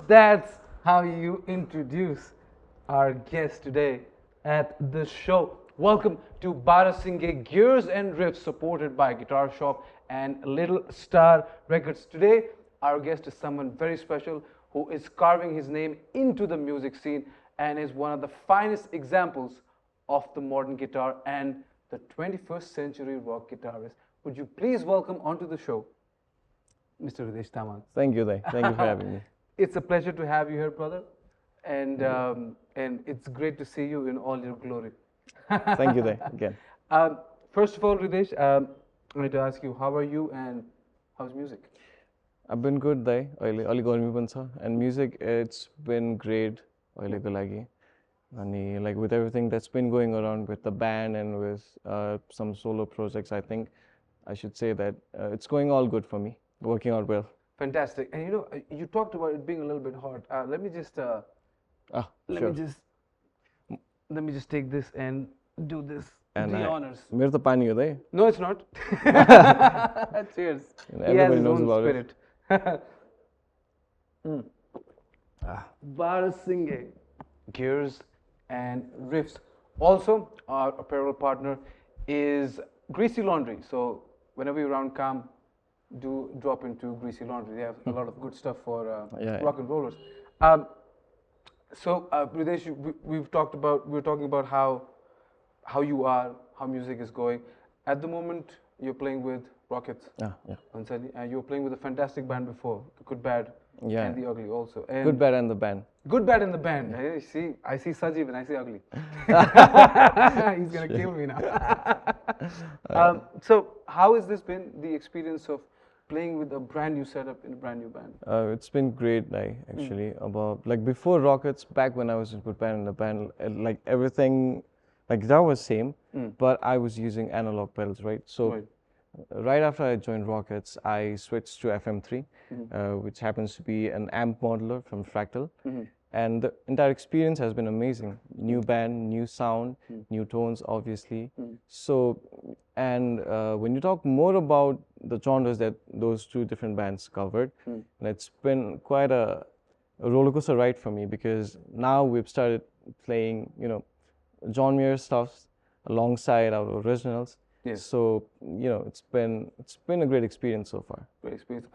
That's how you introduce our guest today at the show. Welcome to Barahsinghe Gears and Riffs, supported by Guitar Shop and Little Star Records. Today, our guest is someone very special who is carving his name into the music scene and is one of the finest examples of the modern guitar and the 21st century rock guitarist. Would you please welcome onto the show Mr. Ridesh Tamang. Thank you, Day. Thank you for having me. It's a pleasure to have you here, brother, and it's great to see you in all your glory. Thank you, Day. Again. First of all, Ridesh, I need to ask you, how are you and how's music? I've been good, Day. Ali garmi pani cha. And music, it's been great. Ahileको लागि. Ani like with everything that's been going around with the band and with some solo projects, I think I should say that it's going all good for me. Working out well. Fantastic. And you know, you talked about it being a little bit hard. Let me just let me just take this and do this. And the honors. Mere ta pani ho dai. No, it's not. Cheers. Everybody knows about spirit. Barahsinghe Gears and Riffs. Also, our apparel partner is Greasy Laundry. So whenever you're around Kam, do drop into Greasy Laundry. They have a lot of good stuff for rock and rollers. So Ridesh, we were talking about how you are, how music is going. At the moment, you're playing with Rockheads. And you were playing with a fantastic band before, the Good, Bad, and the Ugly also. And Good, Bad, and the Band. Good, Bad, and the Band. Hey, I see Sajiv and I see Ugly. He's gonna kill me now. So how has this been, the experience of playing with a brand new setup in a brand new band? It's been great, actually. About like before Rockets, back when I was in Good Band and the band, like everything, like guitar was same, but I was using analog pedals, right? So right after I joined Rockets, I switched to FM3, which happens to be an amp modeler from Fractal. And the entire experience has been amazing. New band, new sound, new tones, obviously. So, and when you talk more about the genres that those two different bands covered, and it's been quite a roller coaster ride for me, because now we've started playing, you know, John Mayer stuff alongside our originals. Yes. So, you know, it's been a great experience so far. Great experience.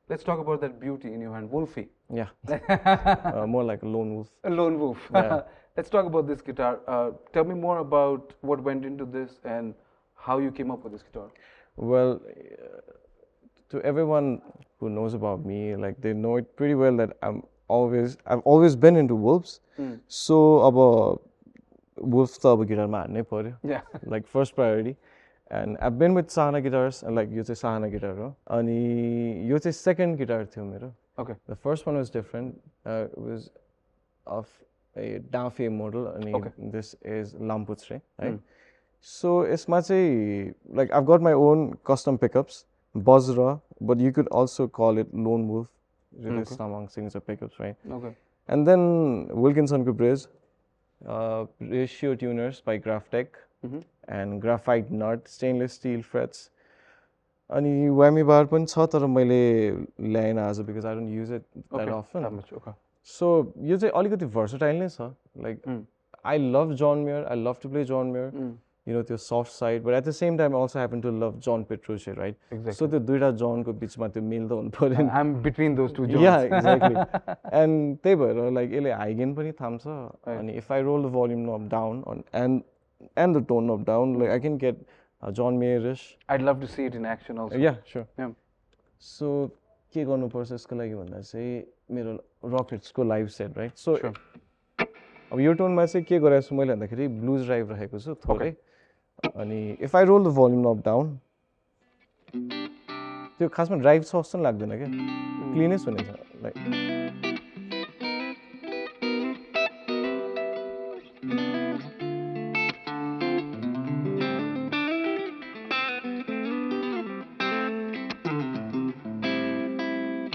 Let's talk about that beauty in your hand, Wolfie. Yeah. More like a lone wolf. A lone wolf. Yeah. Let's talk about this guitar. Tell me more about what went into this and how you came up with this guitar. Well, to everyone who knows about me, like they know it pretty well that I've always been into wolves. So about wolf ta aba guitar ma harnai paryo. Yeah. Like first priority. And I've been with Sahana guitars, and like yo chai Sahana guitar ho. Ani yo chai second guitar थियो मेरो. Okay. The first one was different. It was of a Dafe model, and this is Lamputre, right? So यसमा चाहिँ like I've got my own custom pickups, Buzra, but you could also call it Lone Wolf. Ridesh Tamang signature pickups, right? Okay. And then Wilkinsonko bridge, ratio tuners by Graphtec, and graphite nut, stainless steel frets. अनि whammy bar पनि छ तर मैले ल्याएन आज because I don't use it that often. That much, okay. So यो चाहिँ अलिकति versatile नै छ. Like I love John Mayer. I love to play John Mayer. You know, the soft side, but at the same time I also happen to love John Petrucci, right? Exactly. So the दुईटा John को बीचमा त्यो मिल त हुनु पर्यो नि. I'm between those two Johns. Yeah, exactly. And त्यही भएर like यसले high gain पनि थाम्छ. अनि if I roll the volume knob down and the tone knob down, like I can get John Mayer-ish. I'd love to see it in action also. Yeah, sure. Yeah. So के गर्नुपर्छ यसको लागि भन्दा चाहिँ मेरो Rockheads को live set, right? So अब यो टोनमा चाहिँ के गरेको छु मैले भन्दाखेरि blues drive राखेको छु थोरै. अनि if I roll the volume knob down, त्यो खासमा ड्राइभ छ जस्तो लाग्दैन क्या, क्लिनेस्ट हुनेछ लाइक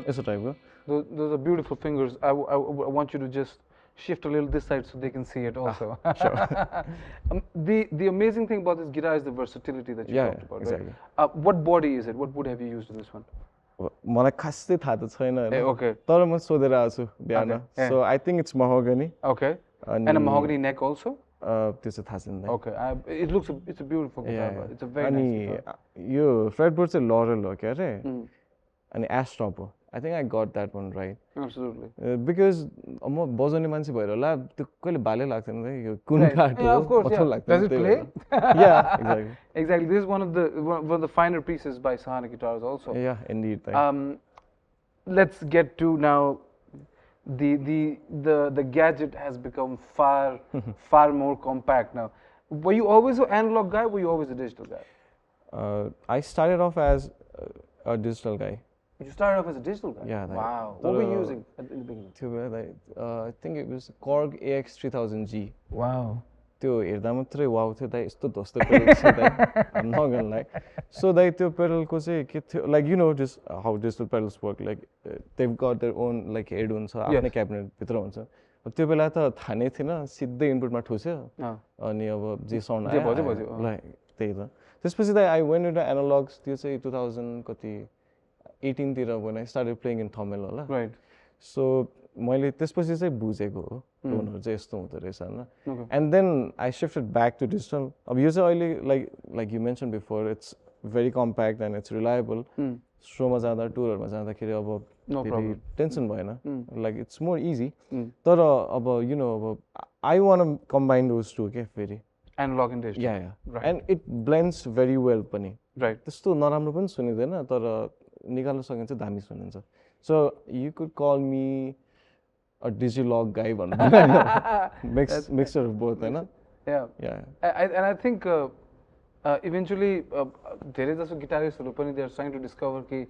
यसो टाइपको. Those are beautiful fingers. I want you to just shift a little this side so they can see it also. Sure. The amazing thing about this guitar is the versatility that you talked about. Exactly. Right? What body is it? What wood have you used in this one? मलाई खासै थाहा त छैन हैन Okay. तर म सोधेर आएको छु बिहान Okay. So I think it's mahogany Okay. And a mahogany neck also? त्यो चाहिँ थाहा छैन Okay. It looks, it's a beautiful guitar. Yeah. It's a very nice अनि guitar. यो फ्रेटबोर्ड चाहिँ लरेल हो क्या अरे Mm. अनि एस्ट्रप हो I think I got that one right Absolutely. Because म बजाउने मान्छे भएर होला त्यो कहिले भालै लाग्थेन त यो कुन काठ Yeah, हो of course. पत्थर Yeah. लाग्थेन Does it त्यही play? भएर। Yeah, exactly. Exactly. This is one of the finer pieces by Sahana guitars also. Yeah, indeed. Let's get to now. The gadget has become far more compact now. Were you always an analog guy? Or were you always a digital guy? I started off as a digital guy. You started off as a digital guy. Yeah. Wow. What were you using in the beginning? त्यो बेला I think it was Korg AX3000G. Wow. त्यो हेर्दा मात्रै wow थियो दाइ यस्तो धस्तो pedal छ दाइ I'm not gonna lie. So दाइ त्यो पेडलको चाहिँ के थियो like you know just how digital pedals work like they've got their own like head हुन्छ आफ्नै क्याबिनेट भित्र हुन्छ त्यो बेला त थाहा नै थिएन सिधै इनपुटमा ठुस्यो अनि अब जे साउन्ड आयो लाइक त्यही त त्यसपछि त आई वेन्ट इन्टु एनालग्स त्यो चाहिँ 2000 कति 18 तिर when I started playing in Tamil होला Right. So मैले त्यसपछि चाहिँ बुझेको हो टोनहरू चाहिँ यस्तो हुँदो रहेछ हैन and then I shifted back to digital अब यो चाहिँ अहिले like you mention before it's very compact and it's reliable सोमा जाँदा टुरहरूमा जाँदाखेरि अब फेरि टेन्सन भएन लाइक इट्स मोर इजी तर अब यु नो अब आई वान कम्बाइन दोज टु के फेरि Analog and digital. या एन्ड इट ब्लेन्ड्स भेरी वेल पनि Right. त्यस्तो नराम्रो पनि सुनिँदैन तर निकाल्न सकिन्छ दामी सुनिन्छ सो यु कुड कल मी a digilog guy mixture of both Hahn yeah and I think eventually धेरै जसो गिटारिस्टहरु पनि they are trying to discover कि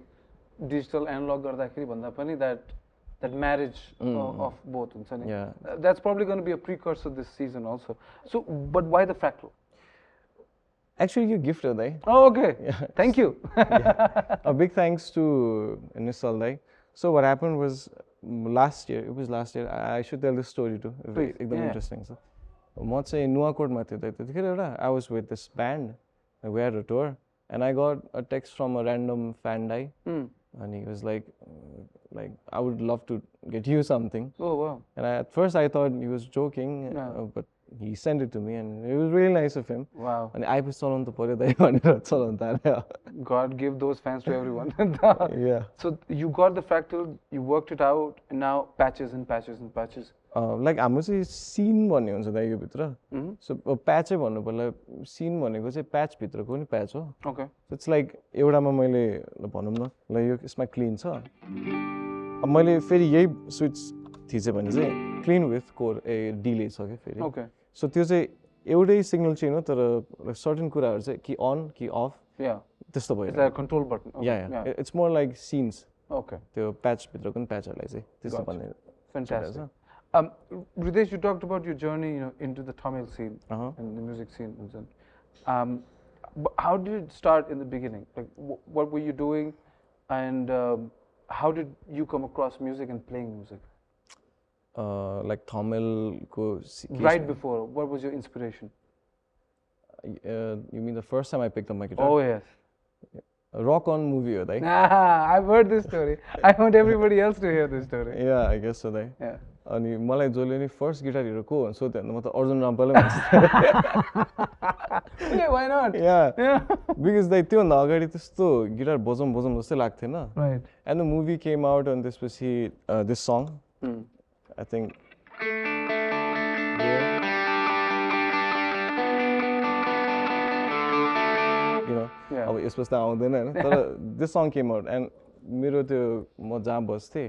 digital analog गर्दाखेरि भन्दा पनि that marriage of both हुन्छ नि that's probably going to be a precursor this season also so but why the fractal actually you gifted dai oh okay thank you a big thanks to Nisal dai so what happened was last year I should tell this story too एकदम interesting छ म चाहिँ नुवाकोटमा थियो त्यतिखेर एउटा I was with this band we had a tour and I got a text from a random fan guy and he was like I would love to get you something oh wow and at first I thought he was joking but he sent it to me and it was really nice of him wow and I was चलाउनु त पर्यो दाइ भनेर चलाउनु थाल्यो God give those fans to everyone yeah so you got the fractal you worked it out and now patches and patches and patches like हाम्रो चाहिँ सिन भन्ने हुन्छ दाइ यो भित्र सो प्याचै भन्नु पर्ला सिन भनेको चाहिँ प्याच भित्रको नि प्याच हो ओके इट्स लाइक एउटामा मैले भनौँ न ल यो यसमा क्लिन छ अब मैले फेरि यही स्विच थिचेँ भने चाहिँ क्लिन विथ कोर डिले छ क्या फेरि ओके सो त्यो चाहिँ एउटै सिग्नल चेन हो तर सर्टेन कुराहरू चाहिँ कि अन कि अफ त्यस्तो भयो कन्ट्रोल बटन या it's more like since okay त्यो प्याच भित्रको नि प्याचहरूलाई चाहिँ त्यस्तो भन्ने fantastic Ridesh, you talked about your journey into the Tamil scene and the music scene how did it start in the beginning like what were you doing and how did you come across music and playing music like Tamil right before what was your inspiration you mean the first time I picked up my guitar oh yes Rock On movie ho dai I've heard this story I want everybody else to hear this story yeah I guess so dai yeah अनि मलाई जसले नि first guitar हिरो को भन्छ सोध्यो भने म त अर्जुन रामपालै भन्छ yeah why not yeah because दाइ त्योभन्दा अगाडि त्यस्तो गिटार बजाउँ जस्तै लाग्थेन right and the movie came out and त्यसपछि this song I think you know अब यसपछि त आउँदैन हैन तर this song came out and मेरो त्यो म जहाँ बस्थेँ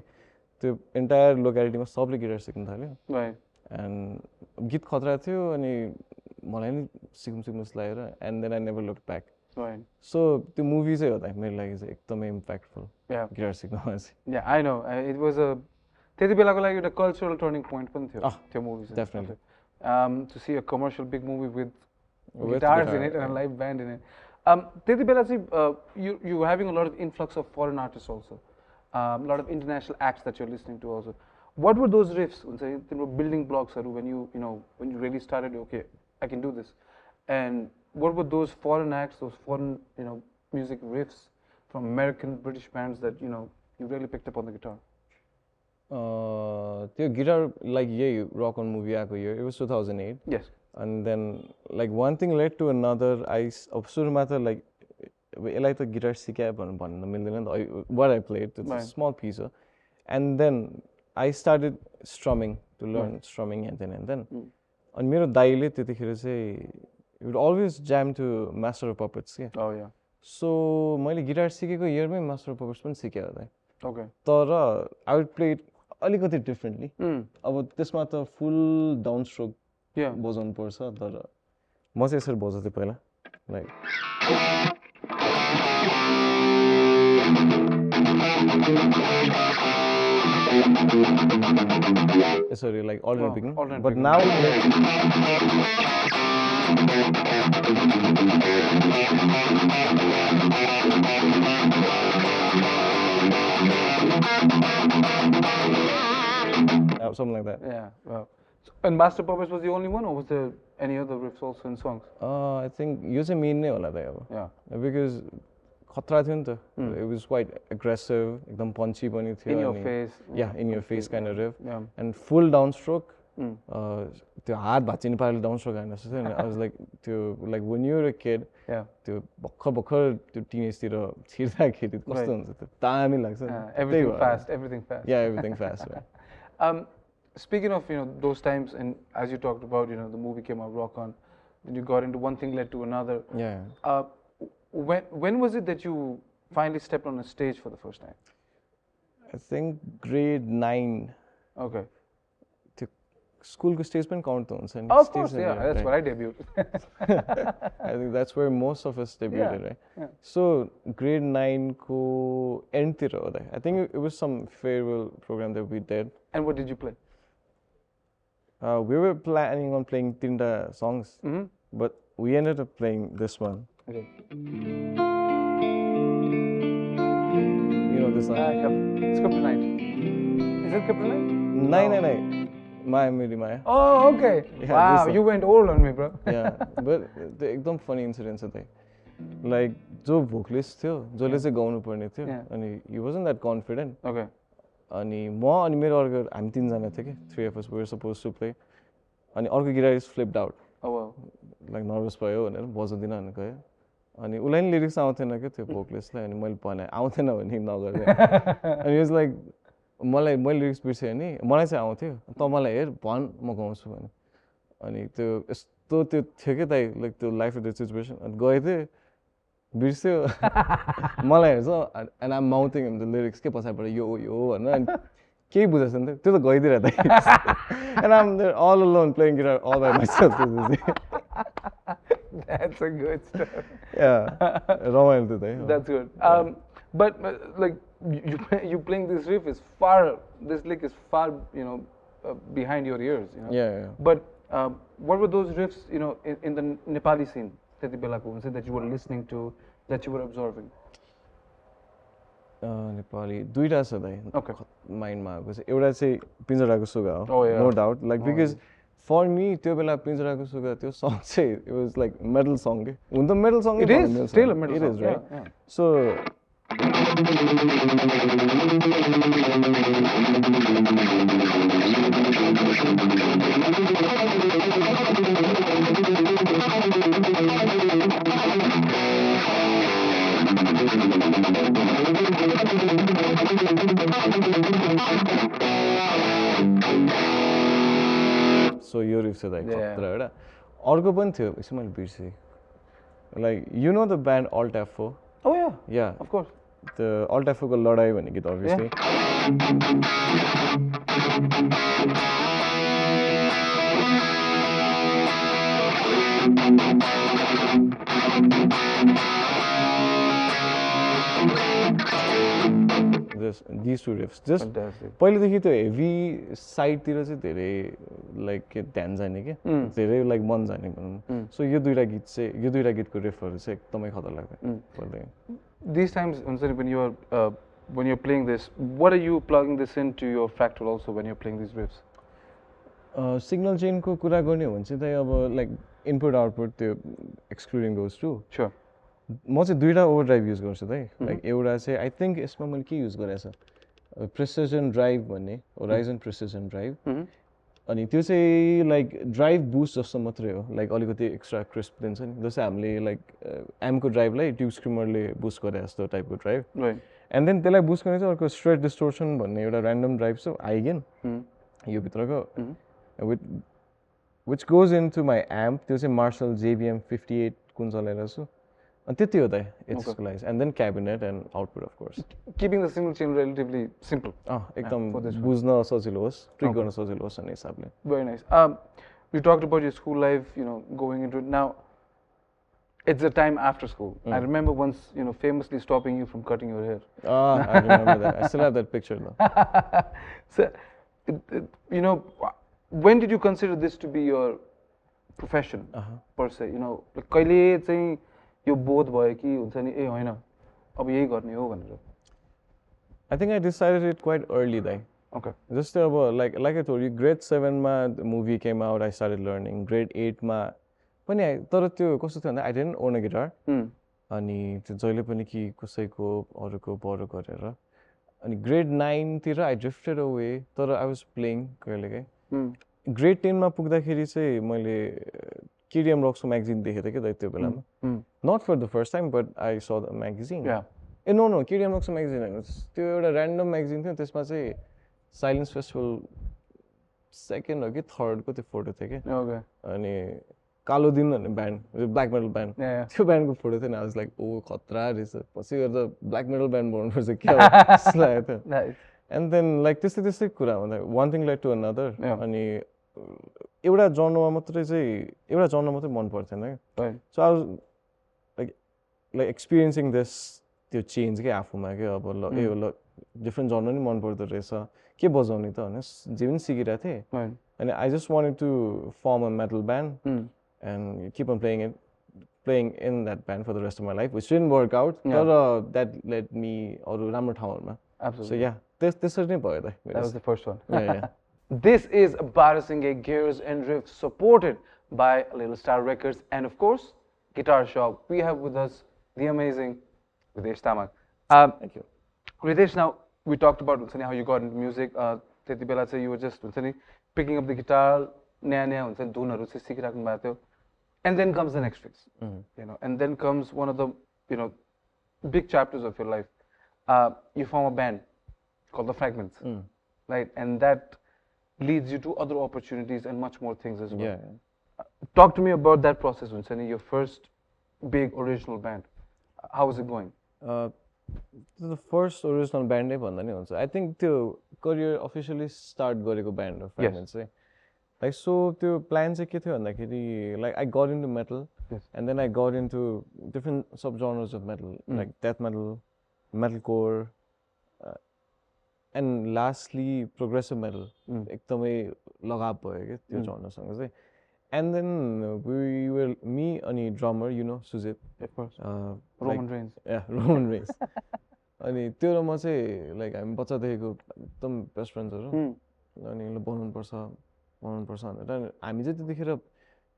त्यो एन्टायर लोकालिटीमा सबले गिटार सिक्न थाल्यो एन्ड गीत खतरा थियो अनि मलाई नि सिक्नु लागेर and then I never look back so त्यो मुभी चाहिँ हो त मेरो लागि चाहिँ एकदमै इम्प्याक्टफुल गिटार सिक्नमा चाहिँ या I know it was a त्यति बेलाको लागि एउटा कल्चरल टर्निङ पोइन्ट पनि थियो त्यो मुभी चाहिँ definitely to see a commercial big movie with guitars in it and a live band in it त्यति बेला चाहिँ you were having a lot of influx of foreign artists also a lot of international acts that you're listening to also what were those riffs building blocks when when you really started okay I can do this and what were those foreign acts those foreign music riffs from American British bands that you really picked up on the guitar? The guitar, like Rock on movie aako year, it was 2008. Yes. And then like one thing led to another. Suruमा त like यसलाई त guitar सिकाए भन्न मिल्दैन नि त. What I played, it's a small piece. And then I started strumming to learn strumming and then. And मेरो दाइले त्यतिखेर चाहिँ he would always jam to Master of Puppets. Yeah. Oh yeah. So मैले guitar सिकेको इयरमै Master of Puppets पनि सिकेँ होला. Okay. तर I would play it अलिकति differently. अब त्यसमा त full downstroke बजाउनु पर्छ तर म चाहिँ यसरी बजाउँथेँ पहिला like sorry, like alternate picking. But now something like that. Yeah. Wow. And Master Puppets was the only one, or was there any other riffs also in songs? I think यो चाहिँ main नै होला त अब. Yeah. Because खतरा थियो नि त. It was quite aggressive, एकदम punchy पनि थियो. In your face. Yeah, in your face kind of riff. Yeah. And full downstroke. त्यो हात भाँचिने पाराले downstroke हान्न जस्तो थियो नि. I was like त्यो like when you were a kid. Yeah. त्यो भर्खर त्यो टिनेजतिर छिर्दाखेरि कस्तो हुन्छ त्यो दामी लाग्छ नि. Everything fast, everything fast. Yeah, everything fast. Speaking of those times, and as you talked about the movie came out, Rock On, then you got into one thing led to another. Yeah. When was it that you finally stepped on a stage for the first time? I think grade 9. Okay. School ko stage pen count हुन्छ नि. Of course, yeah. That's where I debuted. I think that's where most of us debuted, right? Yeah. So grade 9 ko end तिर होला. I think it was some farewell program that we did. And what did you play? We were planning on playing tinta songs, but we ended up playing this one. Okay. You know this song? Yep. It's Kryptonite. Is it Kryptonite? No. Maya Meri Maya. Oh, okay. Yeah, wow, you went old on me, bro. Yeah, but the एकदम funny incident छ like जो vocalist थियो, जसले चाहिँ गाउनु पर्ने थियो, अनि he wasn't that confident. Okay. अनि म अनि मेरो अर्को हामी तीनजना थियो के, 3 of us we were supposed to play. अनि अर्को guitarist flipped out. Oh wow. Like nervous भयो भनेर बजाउँदिन भनेर गयो. अनि उलाई नि lyrics आउँथेन के त्यो vocalistलाई अनि मैले भने आउँथेन भने नगर्ने. अनि he was like मलाई मैले लिरिक्स बिर्सेँ नि मलाई चाहिँ आउँथ्यो त मलाई हेर भन म गाउँछु भने अनि त्यो यस्तो त्यो थियो के दाइ लाइक त्यो लाइफ अफ द सिचुएसन अनि गएँ थिएँ बिर्स्यो मलाई हेर्छ एन्ड आम माउथिङ हिम द लिरिक्स के पछाडिबाट यो भनेर अनि केही बुझेको छैन त्यो त गइदिएर दाइ and um there all alone playing guitar all by myself That's a good story. Yeah, रमाइलो थियो दाइ. That's good. But like you playing this riff is far, this lick is far, behind your ears. Yeah. But what were those riffs, in the Nepali scene that you were listening to, that you were absorbing? Nepali, दुईटा छ दाइ. Okay. माइन्डमा आएको छ. एउटा चाहिँ पिञ्जराको सुगा हो. Oh yeah. No doubt. Like because for me त्यो बेला पिञ्जराको सुगा त्यो song चाहिँ it was like metal song के. हुन त metal song It is still a metal song. It is, right? Yeah. So So यो रिफ चाहिँ दाइ खतरा एउटा अर्को पनि थियो यसो मैले बिर्सेँ like you know the band Alt F4? Oh yeah. Yeah. Of course. The Alt F4 को लडाई भन्ने गीत obviously. These two riffs just पहिलेदेखि त्यो हेभी साइडतिर चाहिँ धेरै लाइक के ध्यान जाने के धेरै लाइक मन जाने भनौँ सो यो दुईटा गीतको रिफहरू चाहिँ एकदमै खतरनाक पर्दैन. These times when you're playing this, what are you plugging this into your fractal also when you're playing these riffs? Signal chain को कुरा गर्ने हो भने चाहिँ अब like input output त्यो excluding those two. Sure. म चाहिँ दुईवटा ओभरड्राइभ युज गर्छु त लाइक एउटा चाहिँ आई थिङ्क यसमा मैले के युज गरेको छ प्रिसिजन ड्राइभ भन्ने होराइजन प्रिसिजन ड्राइभ अनि त्यो चाहिँ लाइक ड्राइभ बुस्ट जस्तो मात्रै हो लाइक अलिकति एक्स्ट्रा क्रिस्प दिन्छ नि जस्तै हामीले लाइक एमको ड्राइभलाई ट्युब स्क्रिमरले बुस्ट गरे जस्तो टाइपको ड्राइभ एन्ड देन त्यसलाई बुस्ट गर्ने चाहिँ अर्को स्ट्रेट डिस्टोर्सन भन्ने एउटा ऱ्यान्डम ड्राइभ छ आइगेन यो भित्रको which goes into my amp त्यो चाहिँ मार्सल JBM 58 कुन चलाइरहेको छु अनि त्यति हो त यसको लागि and then cabinet and output of course keeping the single chain relatively simple एकदम बुझ्न सजिलो होस् ट्रिक गर्न सजिलो होस् भन्ने हिसाबले very nice you talked about your school life, you know, going into it. Now, it's the time after school. I remember once, you know, famously stopping you from cutting your hair. I remember that. I still have that picture though. So, you know, when did you consider this to be your profession per se? You know, like कहिले चाहिँ यो बोध भयो कि हुन्छ नि ए होइन अब यही गर्ने हो भनेर. I think I decided it quite early then. Okay. Just about like I told you, grade 7 ma the movie came out. I started learning. Grade 8 ma, पनि तर त्यो कस्तो थियो भन्दा I didn't own a guitar. अनि त्यो जहिले पनि कि कसैको अरूको बरो गरेर अनि grade 9 तिर I drifted away. तर I was playing कहिलेकाहीँ. Grade 10 मा पुग्दाखेरि चाहिँ मैले KDM Rocks को magazine देखेको थिएँ कि त्यो बेलामा. Not for the first time, but I saw the magazine. Yeah. ए नो KDM Rocks को magazine होइन. त्यो एउटा random magazine थियो त्यसमा चाहिँ साइलेन्स फेस्टिभल सेकेन्ड हो कि थर्ड को त्यो फोटो थियो कि अनि कालो दिन भन्ने ब्यान्ड ब्ल्याक मेटल ब्यान्ड त्यो ब्यान्डको फोटो थियो नि आई वाज लाइक ओ खतरा रहेछ पछि गर्दा ब्ल्याक मेटल ब्यान्ड बनाउनुपर्छ क्या लागेको थियो एन्ड देन लाइक त्यस्तै त्यस्तै कुरा हुँदा one thing like to another अनि एउटा जर्नलमा मात्रै मन पर्थेन क्या so I was like experiencing this त्यो चेन्ज क्या आफूमा क्या अब ल ए ल डिफ्रेन्ट जर्नल नि मन पर्दो रहेछ के बजाउने त भने जे पनि सिकिरहेको थिएँ अनि I just wanted to form a metal band and keep on playing in that band for the rest of my life which didn't work out तर द्याट लेट मी अरू राम्रो ठाउँहरूमा सो या त्यसरी नै भयो त That was the first one. This is Barahsinghe Gears and Riffs, supported by Little Star Records and of course Guitar Shop. We have with us the amazing Ridesh Tamang. Thank you. Ridesh, now we talked about how you got into music. त्यति बेला चाहिँ you were just picking up the guitar, नयाँ हुन्छ नि धुनहरू चाहिँ सिकिराख्नु भएको थियो. And then comes the next phase, you know, and then comes one of the, you know, big chapters of your life. You form a band called the Fragments, right? And that leads you to other opportunities and much more things as well. Yeah. Talk to me about that process, your first big original band. How was it going? The first original band नै भन्दा नि हुन्छ आई think त्यो career officially start गरेको band हो fragments चाहिँ like so त्यो plan चाहिँ के थियो भन्दाखेरि like I got into metal and then I got into different sub genres of metal like death metal core and lastly progressive metal एकदमै लगाव भयो क्या त्यो जनरसँग चाहिँ and then we were me अनि drummer you know Sujit Roman रेन्ज अनि त्यो र म चाहिँ लाइक हामी बच्चादेखिको एकदम बेस्ट फ्रेन्ड्सहरू अनि बनाउनुपर्छ भनेर हामी चाहिँ त्यतिखेर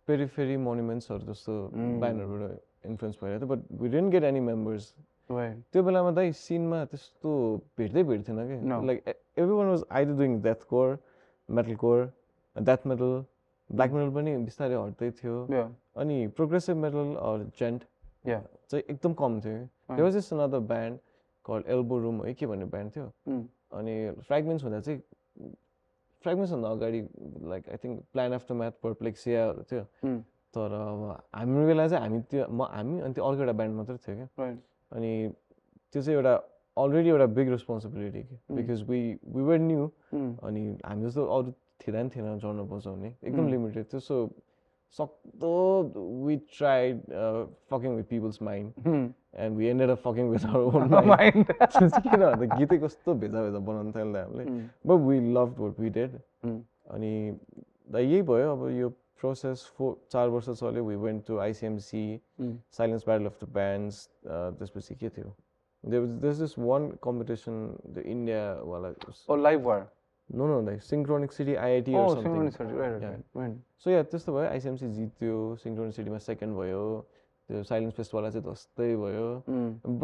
पेरिफेरी मोन्युमेन्ट्सहरू जस्तो ब्यान्डहरूबाट इन्फ्लुएन्स भइरहेको थियो but we didn't get any members त्यो बेलामा दाइ सिनमा त्यस्तो भेट्दैन क्या like every one was either doing death core metal metal black metal पनि बिस्तारै हट्दै थियो अनि प्रोग्रेसिभ मेटल अर जेन्ट चाहिँ एकदम कम थियो there was just another band called Elbow Room है के भन्ने ब्यान्ड थियो अनि फ्रेगमेन्ट्स हुँदा चाहिँ फ्रेगमेन्ट्सभन्दा अगाडि like I think plan aftermath पर्प्लेक्सियाहरू थियो तर अब हाम्रो बेला चाहिँ हामी अनि त्यो अर्को एउटा ब्यान्ड मात्रै थियो क्या अनि त्यो चाहिँ एउटा अलरेडी एउटा बिग रेस्पोन्सिबिलिटी कि बिकज वी वर न्यू अनि हामी जस्तो अरू थिएन जर्नल बजाउने एकदम लिमिटेड थियो सो सक्दो we tried fucking with people's mind and we ended up fucking with our own mind किन भन्दा गीतै कस्तो भेजा बनाउनु थाल्दा हामीले but we love what we dead अनि यही भयो अब यो प्रोसेस 4 वर्ष चल्यो we went to ICMC silence battle of the bands त्यसपछि के थियो there's this one competition the India wala live wire no like Synchronicity IIT or something Synchronicity right. So yeah त्यस्तो भयो ICMC जित्यो Synchronicity मा second भयो त्यो silence फेस्टवाला चाहिँ जस्तै भयो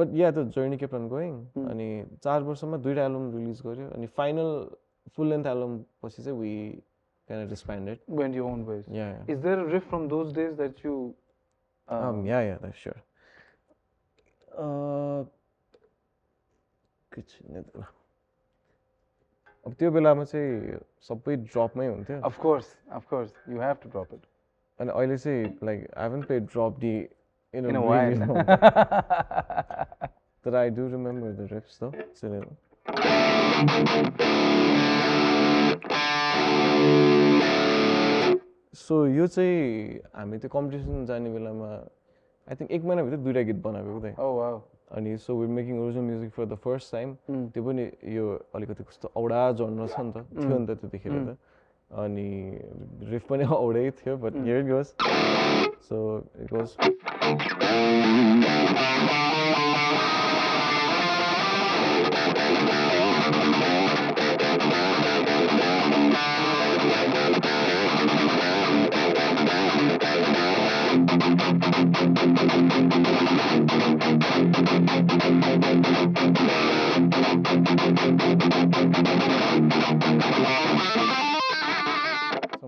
but yeah the journey kept on going अनि 4 वर्षमा 2टा एल्बम रिलिज गर्यो अनि फाइनल फुल लेन्थ एल्बम पछि चाहिँ we kind of disbanded. Went your own ways. Yeah. Is there a riff from those days that you? Yeah, that's sure. अब त्यो बेलामा चाहिँ सबै ड्रपमै हुन्थ्यो. Of course, you have to drop it. And अहिले चाहिँ like I haven't played drop D in a while. But I do remember the riffs though. Still. So यो चाहिँ हामी त्यो कम्पिटिसन जाने बेलामा आई थिङ्क 1 महिनाभित्र 2टा गीत बनाएको उतै. Oh wow. अनि so we making original music for the first time. त्यो पनि यो अलिकति कस्तो औडा जन्र छ नि त थियो नि त त्यतिखेर त अनि रिफ पनि औडै थियो but here it goes. So it goes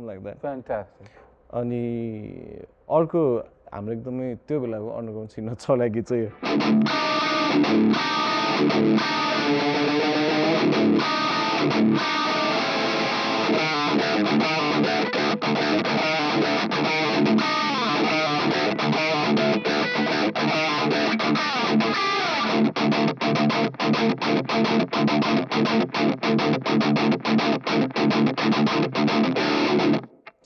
like that. Fantastic. अनि अर्को हाम्रो एकदमै त्यो बेलाको अन्डरग्राउन्ड सिनमा चला गीत चाहिँ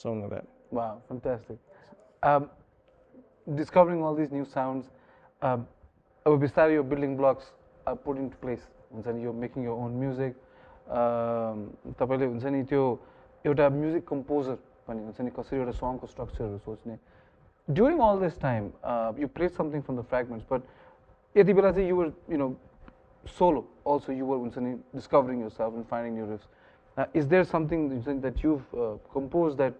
something like that. Wow, fantastic. Discovering all these new sounds, Abhishek, your building blocks are put into place. You're making your own music. तपाईँले हुन्छ नि त्यो एउटा म्युजिक कम्पोजर पनि हुन्छ नि कसरी एउटा सङको स्ट्रक्चरहरू सोच्ने. During all this time, you played something from the fragments, but यति बेला चाहिँ you were, you know, solo. Also, you were हुन्छ नि discovering yourself and finding new riffs. Is there something that you've composed that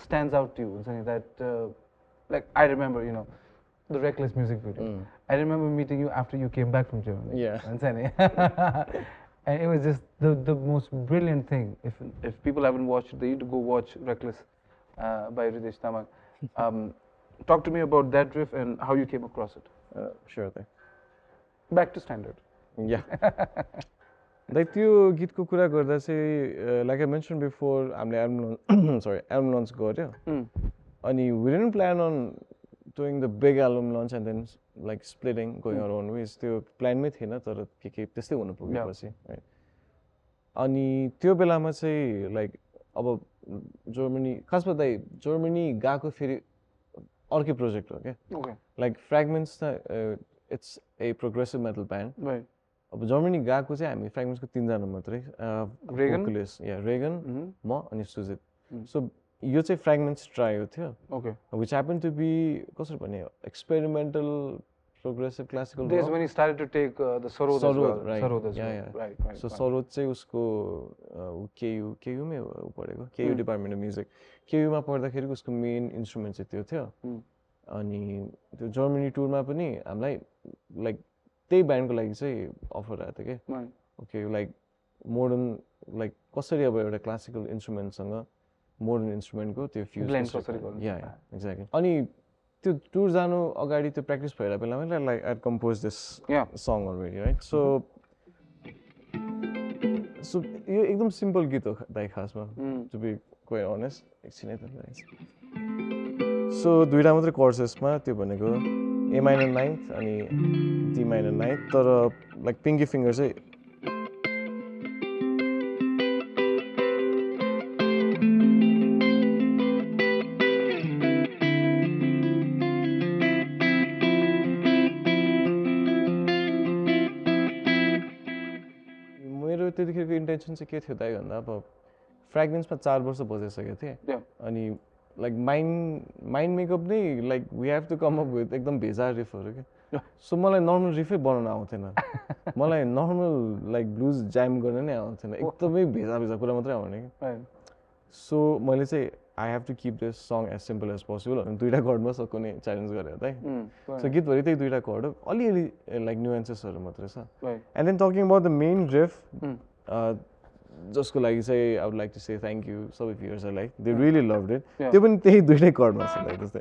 stands out to you? That, like I remember, you know, the Reckless music video. I remember meeting you after you came back from Germany. Yeah. And it was just the most brilliant thing. If people haven't watched it, they need to go watch Reckless by Ridesh Tamang. Talk to me about that riff and how you came across it. Sure thing. Back to standard. Yeah. Like त्यो गीतको कुरा गर्दा चाहिँ like I mentioned before हामीले album launch गर्यो अनि we didn't plan on doing the big album launch and then like splitting going our own ways. त्यो plan मै थिएन तर के त्यस्तै हुनु पुगेपछि right. अनि त्यो बेलामा चाहिँ like अब जर्मनी खासमा त जर्मनी गएको फेरि अर्कै प्रोजेक्ट हो के. Okay. Like Fragments it's a progressive metal band. Right. अब जर्मनी गएको चाहिँ हामी फ्रेगमेन्ट्सको 3 जना मात्रै रेगन म अनि सुजित. सो यो चाहिँ फ्रेगमेन्ट्स ट्रायो थियो. Okay. Which happen to be कसरी भने experimental progressive classical. This when he started to take the Sarod as well. Sarod as well. Right. So Sarod चाहिँ उसको केयु मै पढेको KU department of music. KU मा पढ्दाखेरि उसको main instrument चाहिँ त्यो थियो. अनि त्यो जर्मनी टुरमा पनि हामीलाई लाइक त्यही ब्यान्डको लागि चाहिँ अफर आएको थियो कि ओके लाइक मोडर्न लाइक कसरी अब एउटा क्लासिकल इन्स्ट्रुमेन्टसँग मोडर्न इन्स्ट्रुमेन्टको त्यो फ्युज कसरी गर्नु. या एक्ज्याक्टली. अनि त्यो टुर जानु अगाडि त्यो प्र्याक्टिस भएर बेलामा like I compose this song already right. So यो एकदम सिम्पल गीत हो दाइ खासमा टु बी क्वाइट अनेस्ट. एकछिनै त सो 2टा मात्रै कर्ड्स यसमा त्यो भनेको A minor 9th अनि D minor 9th तर लाइक पिङ्की फिङ्गर चाहिँ मेरो त्यतिखेरको इन्टेन्सन चाहिँ के थियो दाइ भन्दा अब फ्रेगमेन्ट्समा 4 वर्ष बजाइसकेको थिएँ अनि like mind makeup नै like we have to come up with एकदम भेजा रिफहरु के. सो मलाई नर्मल रिफै बनाउन आउँथेन. मलाई नर्मल लाइक ब्लुज ज्याम गर्न नै आउँथेन. एकदमै भेजा कुरा मात्रै आउने के. सो मैले चाहिँ I have to keep this song as simple as possible. And दुईटा chordमा सक्ने challenge गरेर त So गीतभरि त्यही दुईटा chord हो अलिअलि like nuancesहरु मात्रै छ And then talking about the main riff जसको लागि चाहिँ I would like to say thank you सबै viewers they really loved it त्यो पनि त्यही दुईटै chordमा छ like जस्तै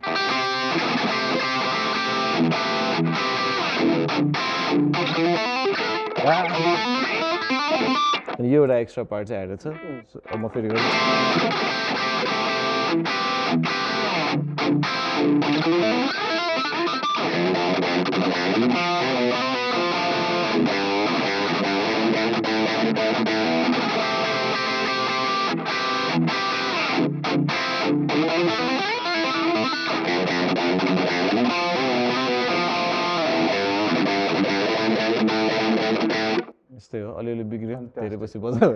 यो एउटा एक्स्ट्रा पार्ट चाहिँ एडेड छ म फेरि यस्तै हो अलिअलि बिग्रियो धेरै पछि बजायो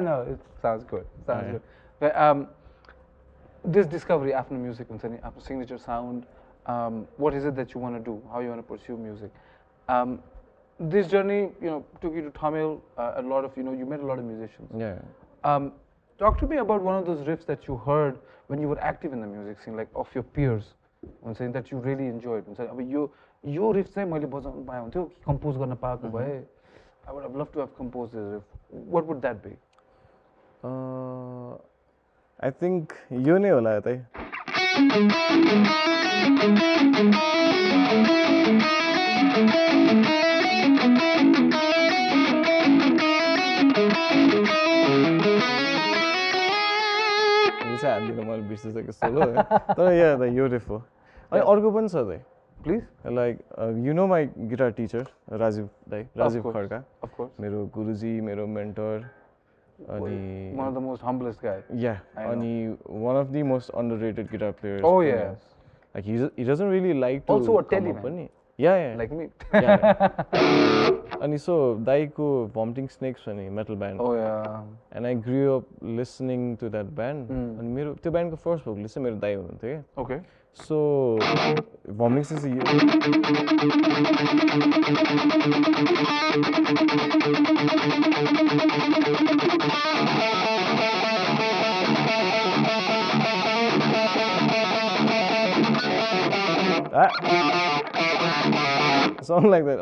No, it sounds good. Sounds good. But, this discovery after music, after signature sound, what is it that you want to do? How you want to pursue music? This journey, took you to Tamil. A lot of, you met a lot of musicians. Yeah. Talk to me about one of those riffs that you heard when you were active in the music scene, like of your peers. I'm saying that you really enjoyed. अब यो riff चाहिँ मैले बजाउन पाए हुन्थ्यो compose गर्न पाएको भए I would have loved to have composed this riff. What would that be? I think यो नै होला त हाल्दिनँ मैले बिर्सिसकेको सोलो तर यहाँ यो रिफ हो अनि अर्को पनि छ त Please? Like, you know my guitar teacher, Rajiv Khadka. Of course. Mero guruji, mero mentor. One of the most humblest guys. Yeah, and one of the most underrated guitar players. Oh yes. Like he doesn't really like to. Also a teleman. Yeah. Like me. And so Daiko Vomiting Snakes metal band. Oh yeah. And I grew up listening to that band. And mero the band ko first book listen mero dai hununthyo. Okay. So, vomiting is a something like that.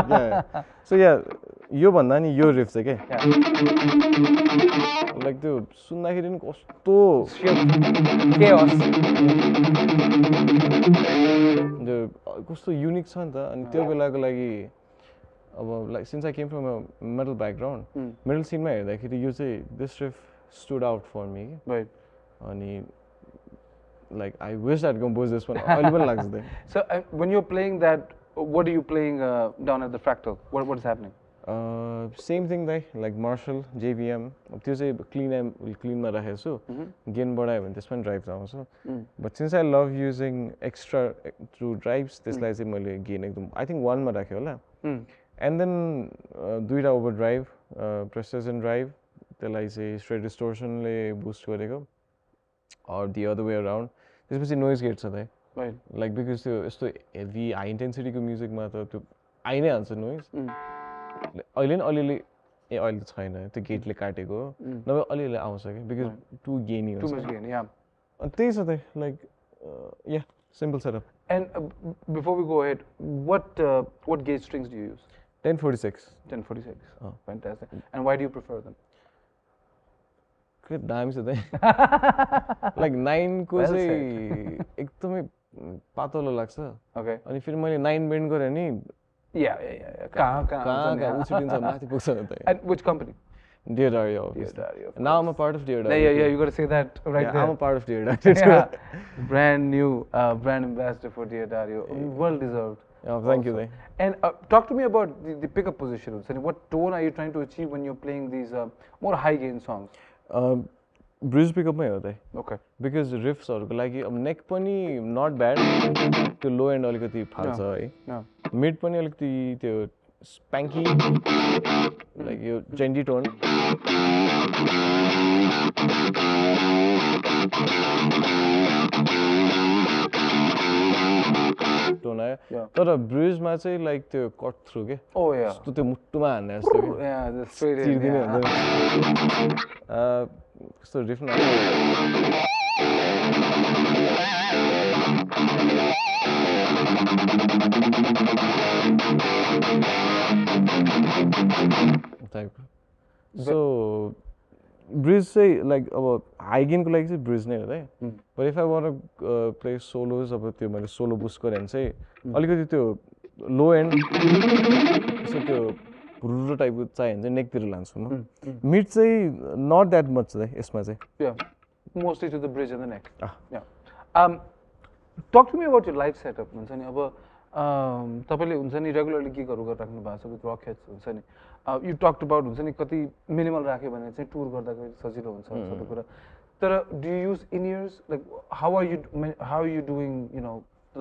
Yeah. So yeah, यो भन्दा नि यो रिफ चाहिँ के like त्यो सुन्दाखेरि नि कस्तो कस्तो unique छ नि त अनि त्यो बेलाको लागि अब like since I came from a metal background metal सिनमा हेर्दाखेरि यो चाहिँ this riff stood out for me अनि like I wish I'd composed this one. So when you're playing that, what are you playing down at the Fractal? What is happening? Same thing like Marshall, JVM. त्यो चाहिँ clean मा राखेको छु. Gain बढायो भने त्यसमा drive आउँछ. But since I love using extra through drives, त्यसलाई चाहिँ मैले gain एकदम I think 1 मा राखे होला. And then दुईटा overdrive, precision drive, त्यसलाई चाहिँ straight distortion ले boost गरेको. Or the other way around. त्यसपछि noise gate छ त Right. Like because त्यो यस्तो heavy high intensity को music मा त त्यो आइ नै हाल्छ noise. अहिले नि अलिअलि अहिले त छैन त्यो गेटले काटेको नभए अलिअलि आउँछ के because too gainy हुन्छ. Too much gain, yeah. अनि त्यही छ त like yeah, simple setup. And before we go ahead, what gauge strings do you use? 1046. 1046. Oh, fantastic. And why do you prefer them? दामी छ त लाइक 9 को चाहिँ एकदमै पातलो लाग्छ ओके अनि फेरि मैले 9 बेन्ड गरे नि या कहाँ उछिन्छ माथि पुग्छ नि त And which company? Dear Dario. Now I'm a part of Dear Dario. Yeah, you got to say that right there. I'm a part of Dear Dario. Brand new brand ambassador for Dear Dario. Well deserved. Yeah, thank you. And talk to me about the pickup positions. And what tone are you trying to achieve when you're playing these more high gain songs? Bridge pickup मै हो त Okay. Because riffs हरुको लागि अब neck पनि not bad त्यो low end अलिकति फाल्छ है mid पनि अलिकति त्यो spanky like यो trendy tone आयो तर ब्रिजमा चाहिँ लाइक त्यो कट थ्रु के Oh yeah. यस्तो त्यो मुट्टुमा हान्ने जस्तो के Yeah, the straight in. चिर्दिने Yeah. हुँदैन कस्तो रिफ न टाइपको सो ब्रिज चाहिँ लाइक अब हाइगिनको लागि चाहिँ ब्रिज नै हो है but if I want play swallows अब त्यो मैले सोलो बुस्ट गरेँ भने चाहिँ अलिकति त्यो लो एन्ड यसो त्यो रुरो टाइपको चाहियो भने चाहिँ नेकतिर लान्छु म मिड चाहिँ नट द्याट मच है यसमा चाहिँ Yeah, mostly to the bridge and the neck. Yeah. Talk to me about your live setup. हुन्छ नि अब तपाईले हुन्छ नि रेगुलरली गिगहरु गरिराख्नु भएको छ विथ रकहेड्स हुन्छ नि यु टक्ड अबाउट हुन्छ नि कति मिनिमल राख्यो भने चाहिँ टुर गर्दाखेरि सजिलो हुन्छ सबै कुरा तर do you use in years like how are you doing you know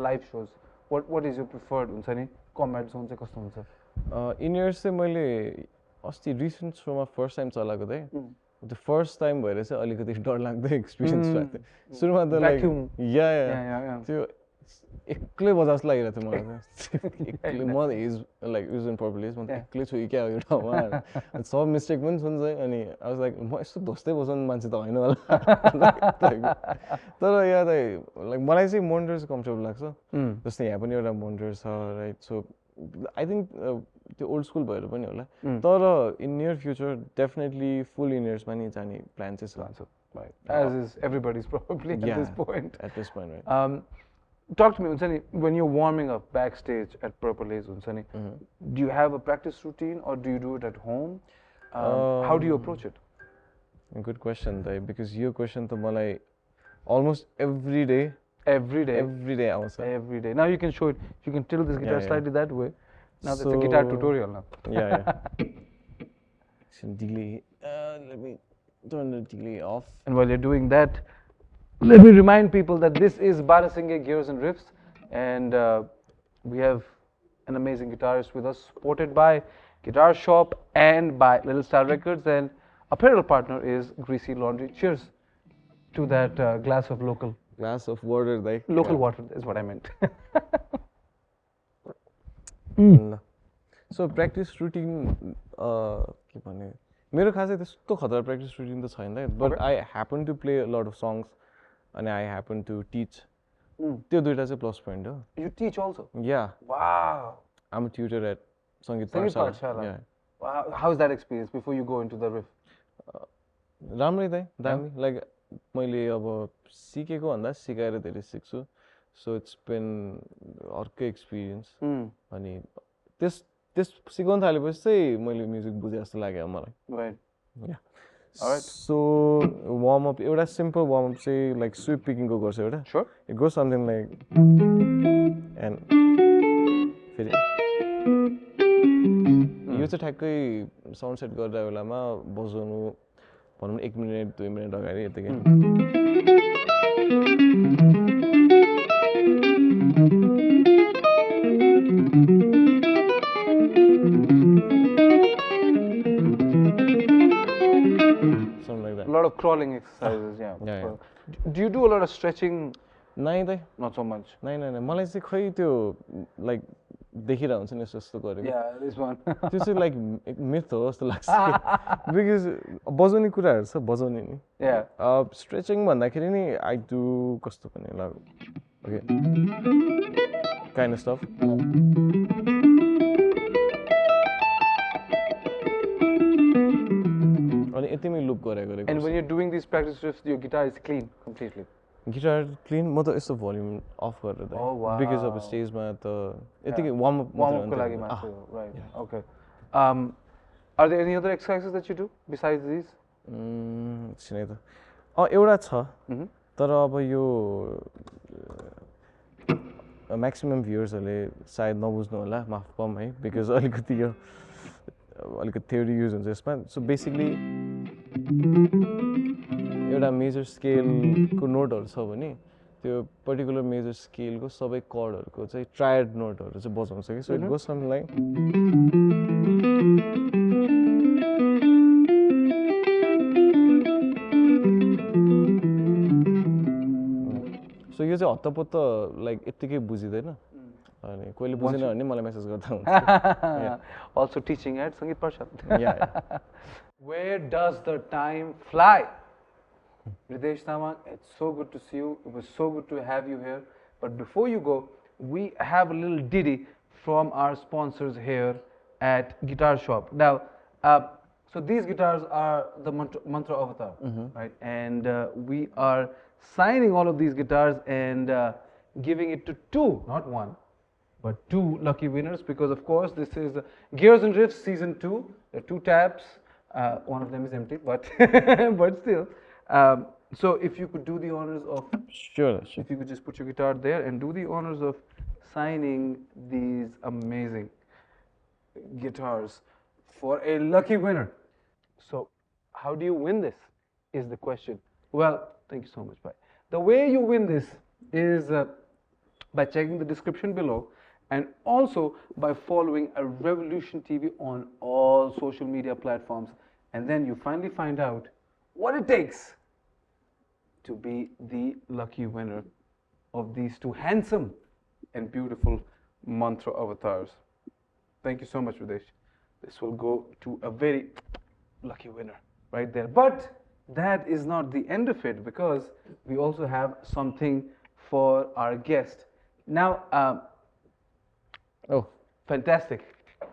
live shows what is your preferred हुन्छ नि कमेट जोन चाहिँ कस्तो हुन्छ इन इयर्स चाहिँ मैले अस्ति रिसेन्ट सोमा फर्स्ट टाइम चलाएको थिएँ त्यो फर्स्ट टाइम भएर चाहिँ अलिकति डरलाग्दो एक्सपिरियन्स भएको थियो सुरुमा त लाइक या त्यो एक्लै बजा जस्तो लागिरहेको थियो मलाई चाहिँ एक्लै म is like use in purple म त एक्लै छु क्या यो ठाउँमा अनि सब मिस्टेक पनि सुन्छ अनि आई वाज लाइक म यस्तो धोस्दै बस्नु मान्छे त होइन होला तर यहाँ त लाइक मलाई चाहिँ मोनिटर चाहिँ कम्फर्टेबल लाग्छ जस्तै यहाँ पनि एउटा मोनिटर छ राइट सो आई थिङ्क त्यो ओल्ड स्कुल भएर पनि होला तर in near future definitely full in इयर्समा नि जाने प्लान चाहिँ छ as is everybody's probably at this point. At this point, right? Talk to me, Unsani, when you're warming up backstage at Purple Haze, Unsani, do you have a practice routine or do you do it at home? How do you approach it? Good question, Dai, because your question to malai almost every day. Every day. Every day, I was saying. Every day. Now you can show it. You can tilt this guitar slightly that way. Now that's a guitar tutorial now. Yeah. Delay. Let me turn the delay off. And while you're doing that, let me remind people that this is Barahsinghe Gears and Riffs, and we have an amazing guitarist with us, supported by Guitar Shop and by Little Star Records, and apparel partner is Greasy Laundry. Cheers to that glass of local. Glass of water, like. Local water is what I meant. So practice routine, के भन्ने मेरो खासै त्यस्तो खतरा practice routine त छैन but I happen to play a lot of songs and I happen to teach. त्यो दुईटा चाहिँ plus point हो. You teach also? Yeah. Wow. I'm a tutor at Sangeet Pathshala. Yeah. Wow. How's that experience before you go into the riff? राम्रै त दामी like मैले अब सिकेको भन्दा सिकाएर धेरै सिक्छु so it's been अर्कै experience अनि त्यस सिकाउन थालेपछि चाहिँ मैले म्युजिक बुझे जस्तो लाग्यो मलाई right yeah alright so warm up एउटा simple warm up चाहिँ like sweep picking को गर्छ एउटा sure it goes something like and फेरि यो चाहिँ ठ्याक्कै साउन्ड सेट गरेर बेलामा बजाउनु भनौँ 1 मिनेट 2 मिनेट अगाडि यतिकै A lot of crawling exercises, yeah. Do you do a lot of stretching? नाइ Not so much. नाइ मलाई चाहिँ खै त्यो लाइक देखिरहेको हुन्छ नि यस्तो गरेको Yeah, this one. त्यो चाहिँ लाइक मिथ हो जस्तो लाग्छ बिकज बजाउने कुराहरू छ बजाउने नि Yeah. स्ट्रेचिङ भन्दाखेरि नि आई डु कस्तो पनि ल ओके काइन्ड अफ स्टफ अनि यतिमै लुप गरेको And when you're doing these practice riffs, your guitar is clean completely. Guitar clean म त यस्तो भोल्युम अफ गरेर Oh wow. बिकज अब स्टेजमा त यतिकै वार्म Warm up को लागि मात्र हो, right? Okay. Are there any other exercises that you do besides these? छिनै त एउटा छ तर अब यो म्याक्सिमम भ्युअर्सहरूले सायद नबुझ्नु होला माफ पाऊँ है बिकज अलिकति यो अलिकति थ्योरी युज हुन्छ यसमा सो बेसिकली एउटा मेजर स्केलको नोटहरू छ भने त्यो पर्टिकुलर मेजर स्केलको सबै कर्डहरूको चाहिँ ट्रायड नोटहरू चाहिँ बजाउँछ कि so it goes something like so यो चाहिँ हत्तपत्त लाइक यत्तिकै बुझिँदैन अनि कोहीले बुझेन भने मलाई मेसेज गर्दा हुन्छ Also teaching at Sangeet Parshad. yeah Where does the time fly? Ridesh Tamang, it's so good to see you. It was so good to have you here. But before you go, we have a little ditty from our sponsors here at Guitar Shop. Now, so these guitars are the Mantra Avatar, right? And we are signing all of these guitars and giving it to two, not one, but two lucky winners, because of course this is Gears and Riffs Season 2. There are two tabs. One of them is empty, but but still. So if you could do the honors of sure if you could just put your guitar there and do the honors of signing these amazing guitars for a lucky winner. So how do you win this is the question. Well, thank you so much. Bye. The way you win this is by checking the description below and also by following a Revolution TV on all social media platforms, and then you finally find out what it takes to be the lucky winner of these two handsome and beautiful Mantra avatars. Thank you so much, Ridesh. This will go to a very lucky winner right there. But that is not the end of it, because we also have something for our guest. Now, oh fantastic.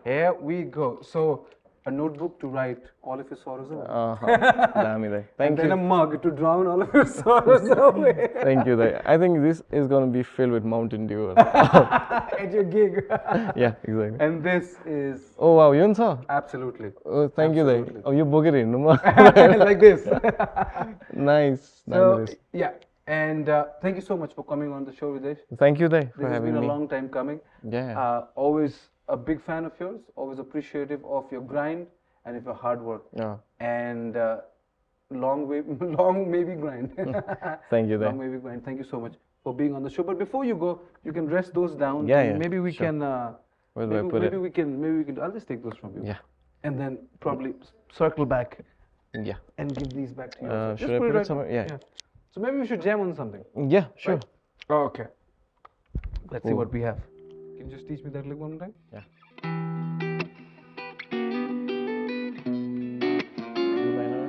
Here we go. So, a notebook to write all of your sorrows away. Dami Dai. Thank and you. then a mug to drown all of your sorrows away. Thank you, Dai. I think this is going to be filled with Mountain Dew. At your gig. Yeah, exactly. And this is... Oh wow, you know? Absolutely. Oh, thank you, Dai. Oh, you book it in. Like this. Nice. So, yeah. And thank you so much for coming on the show, Ridesh. Thank you, Dai, This for has having been me. a long time coming. Yeah. Always a big fan of yours. Always appreciative of your grind and of your hard work. Yeah. And long maybe grind. Thank you, Dai. Long maybe grind. Thank you so much for being on the show. But before you go, you can rest those down. Yeah, and yeah, maybe we sure. can. Where do I put it? We can. I'll just take those from you. Yeah. And then probably circle back Yeah. and give these back to you. Should I put it somewhere? Yeah. So maybe we should jam on something. Yeah, sure. Right? Oh, okay. Let's see Cool. what we have. Can you just teach me that lick one more time? Yeah. D minor.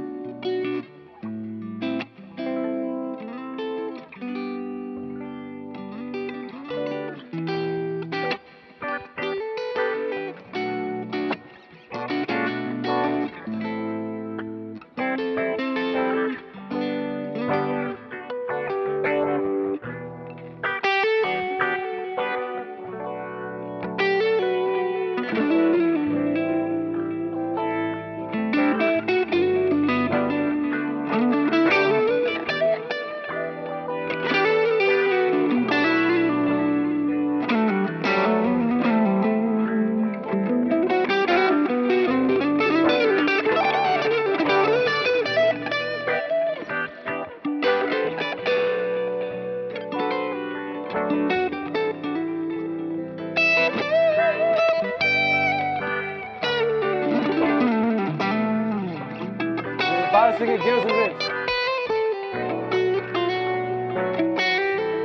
Barahsinghe, Gears and Riffs.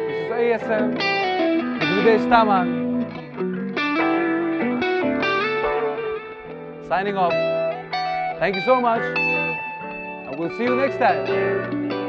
This is ASM. This is Ridesh Tamang. Signing off. Thank you so much. And we'll see you next time.